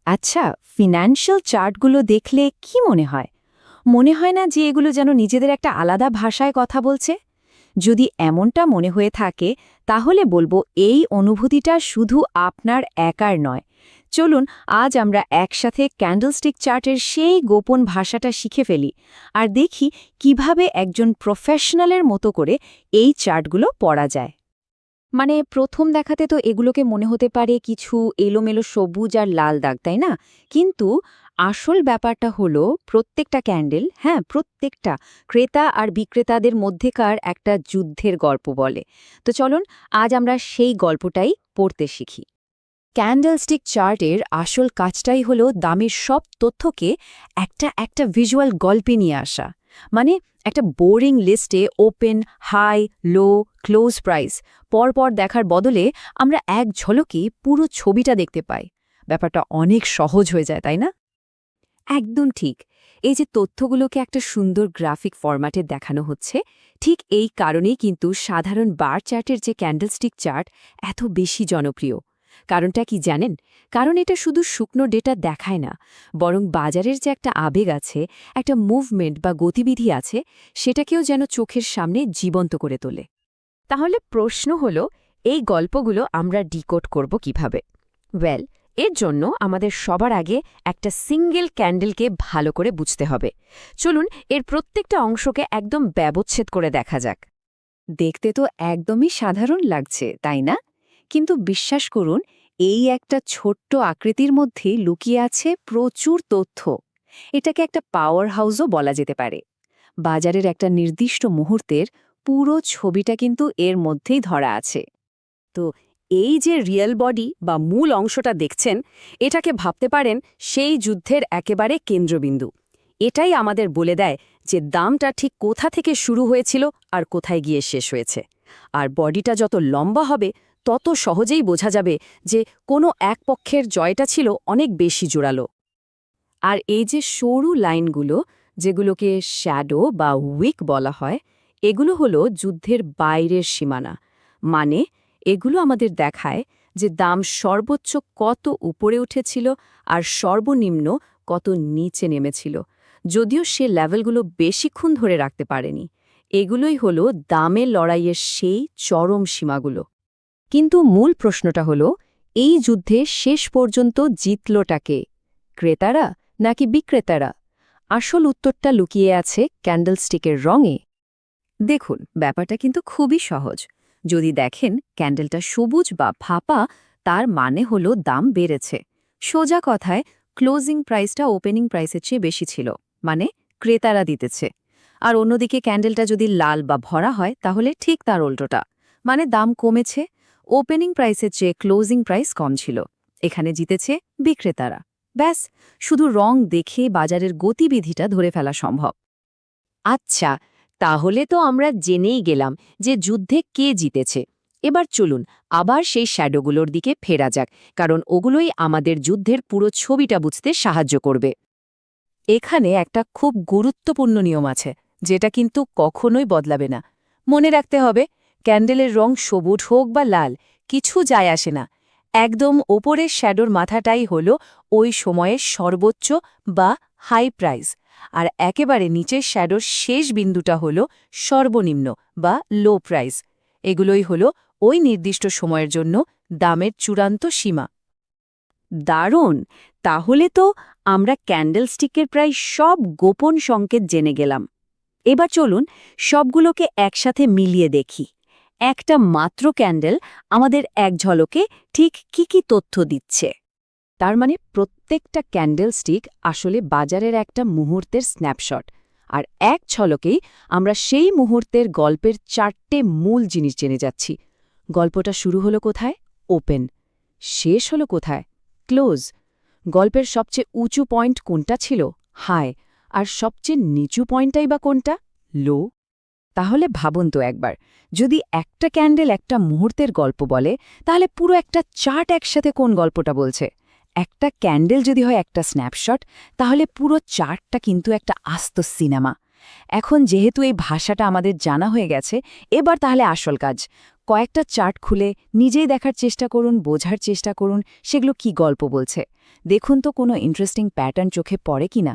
আচ্ছা, ফিন্যান্সিয়াল চার্টগুলো দেখলে কি মনে হয়? মনে হয় না যে এগুলো যেন নিজেদের একটা আলাদা ভাষায় কথা বলছে? যদি এমনটা মনে হয়ে থাকে তাহলে বলবো এই অনুভূতিটা শুধু আপনার একার নয়। চলুন আজ আমরা একসাথে ক্যান্ডেলস্টিক চার্টের সেই গোপন ভাষাটা শিখে ফেলি আর দেখি কিভাবে একজন প্রফেশনালের মতো করে এই চার্টগুলো পড়া যায়। মানে প্রথম দেখাতে তো এগুলোকে মনে হতে পারে কিছু এলোমেলো সবুজ আর লাল দাগ, তাই না? কিন্তু আসল ব্যাপারটা হলো প্রত্যেকটা ক্যান্ডেল, হ্যাঁ প্রত্যেকটা ক্রেতা আর বিক্রেতাদের মধ্যেকার একটা যুদ্ধের গল্প বলে। তো চলুন আজ আমরা সেই গল্পটাই পড়তে শিখি। ক্যান্ডেলস্টিক চার্টের আসল কাজটাই হলো দামের সব তথ্যকে একটা একটা ভিজুয়াল গল্পে নিয়ে আসা। মানে একটা বোরিং লিস্টে ওপেন, হাই, লো, ক্লোজ প্রাইস পরপর দেখার বদলে আমরা এক ঝলকে পুরো ছবিটা দেখতে পাই। ব্যাপারটা অনেক সহজ হয়ে যায়, তাই না? একদম ঠিক। এই যে তথ্যগুলোকে একটা সুন্দর গ্রাফিক ফরম্যাটে দেখানো হচ্ছে, ঠিক এই কারণেই কিন্তু সাধারণ বার চার্টের যে ক্যান্ডেলস্টিক চার্ট এত বেশি জনপ্রিয়। কারণটা কি জানেন? কারণ এটা শুধু শুকনো ডেটা দেখায় না, বরং বাজারের যে একটা আবেগ আছে, একটা মুভমেন্ট বা গতিবিধি আছে, সেটাকেও যেন চোখের সামনে জীবন্ত করে তোলে। তাহলে প্রশ্ন হলো, এই গল্পগুলো আমরা ডিকোড করব কিভাবে? ওয়েল, এর জন্য আমাদের সবার আগে একটা সিঙ্গেল ক্যান্ডেলকে ভালো করে বুঝতে হবে। চলুন এর প্রত্যেকটা অংশকে একদম ব্যবচ্ছেদ করে দেখা যাক। দেখতে তো একদমই সাধারণ লাগছে, তাই না? কিন্তু বিশ্বাস করুন, এই একটা ছোট্ট আকৃতির মধ্যে লুকিয়ে আছে প্রচুর তথ্য। এটাকে একটা পাওয়ার হাউসও বলা যেতে পারে। বাজারের একটা নির্দিষ্ট মুহূর্তের পুরো ছবিটা কিন্তু এর মধ্যেই ধরা আছে। তো এই যে রিয়েল বডি বা মূল অংশটা দেখছেন, এটাকে ভাবতে পারেন সেই যুদ্ধের একেবারে কেন্দ্রবিন্দু। এটাই আমাদের বলে দেয় যে দামটা ঠিক কোথা থেকে শুরু হয়েছিল আর কোথায় গিয়ে শেষ হয়েছে। আর বডিটা যত লম্বা হবে তত সহজেই বোঝা যাবে যে কোনো এক পক্ষের জয়টা ছিল অনেক বেশি জোরালো। আর এই যে সরু লাইনগুলো, যেগুলোকে শ্যাডো বা উইক বলা হয়, এগুলো হলো যুদ্ধের বাইরের সীমানা। মানে এগুলো আমাদের দেখায় যে দাম সর্বোচ্চ কত উপরে উঠেছিল আর সর্বনিম্ন কত নিচে নেমেছিল, যদিও সে লেভেলগুলো বেশিক্ষণ ধরে রাখতে পারেনি। এগুলোই হলো দামের লড়াইয়ের সেই চরম সীমাগুলো। কিন্তু মূল প্রশ্নটা হলো, এই যুদ্ধে শেষ পর্যন্ত জিতলটাকে? ক্রেতারা নাকি বিক্রেতারা? আসল উত্তরটা লুকিয়ে আছে ক্যান্ডেলস্টিকের রঙে। দেখুন, ব্যাপারটা কিন্তু খুবই সহজ। যদি দেখেন ক্যান্ডেলটা সবুজ বা ফাঁপা, তার মানে হলো দাম বেড়েছে। সোজা কথায় ক্লোজিং প্রাইসটা ওপেনিং প্রাইসের চেয়ে বেশি ছিল, মানে ক্রেতারা দিতেছে। আর অন্যদিকে ক্যান্ডেলটা যদি লাল বা ভরা হয় তাহলে ঠিক তার উল্টোটা, মানে দাম কমেছে, ওপেনিং প্রাইসের চেয়ে ক্লোজিং প্রাইস কম ছিল। এখানে জিতেছে বিক্রেতারা। ব্যাস, শুধু রং দেখে বাজারের গতিবিধিটা ধরে ফেলা সম্ভব। আচ্ছা, তাহলে তো আমরা জেনেই গেলাম যে যুদ্ধে কে জিতেছে। এবার চলুন আবার সেই শ্যাডোগুলোর দিকে ফেরা যাক, কারণ ওগুলোই আমাদের যুদ্ধের পুরো ছবিটা বুঝতে সাহায্য করবে। এখানে একটা খুব গুরুত্বপূর্ণ নিয়ম আছে, যেটা কিন্তু কখনোই বদলাবে না। মনে রাখতে হবে, ক্যান্ডেলের রং সবুজ হোক বা লাল, কিছু যায় আসে না। একদম ওপরের শ্যাডোর মাথাটাই হল ওই সময়ের সর্বোচ্চ বা হাই প্রাইস, আর একেবারে নিচের শ্যাডোর শেষ বিন্দুটা হল সর্বনিম্ন বা লো প্রাইস। এগুলোই হল ওই নির্দিষ্ট সময়ের জন্য দামের চূড়ান্ত সীমা। দারুণ! তাহলে তো আমরা ক্যান্ডেলস্টিকের প্রায় সব গোপন সংকেত জেনে গেলাম। এবার চলুন সবগুলোকে একসাথে মিলিয়ে দেখি। একটা মাত্র ক্যান্ডেল আমাদের এক ঝলকে ঠিক কি কি তথ্য দিচ্ছে। তার মানে প্রত্যেকটা ক্যান্ডেলস্টিক আসলে বাজারের একটা মুহূর্তের স্ন্যাপশট। আর এক ঝলকেই আমরা সেই মুহূর্তের গল্পের 4টে মূল জিনিস জেনে যাচ্ছি। গল্পটা শুরু হলো কোথায়? ওপেন। শেষ হলো কোথায়? ক্লোজ। গল্পের সবচেয়ে উঁচু পয়েন্ট কোনটা ছিল? হাই। আর সবচেয়ে নিচু পয়েন্টটাই বা কোনটা? লো। তাহলে ভাবুন তো একবার, যদি একটা ক্যান্ডেল একটা মুহূর্তের গল্প বলে, তাহলে পুরো একটা চার্ট একসাথে কোন গল্পটা বলছে? একটা ক্যান্ডেল যদি হয় একটা স্ন্যাপশট, তাহলে পুরো চার্টটা কিন্তু একটা আস্ত সিনেমা। এখন যেহেতু এই ভাষাটা আমাদের জানা হয়ে গেছে, এবার তাহলে আসল কাজ। কয়েকটা চার্ট খুলে নিজেই দেখার চেষ্টা করুন, বোঝার চেষ্টা করুন সেগুলো কি গল্প বলছে। দেখুন তো কোনো ইন্টারেস্টিং প্যাটার্ন চোখে পড়ে কিনা।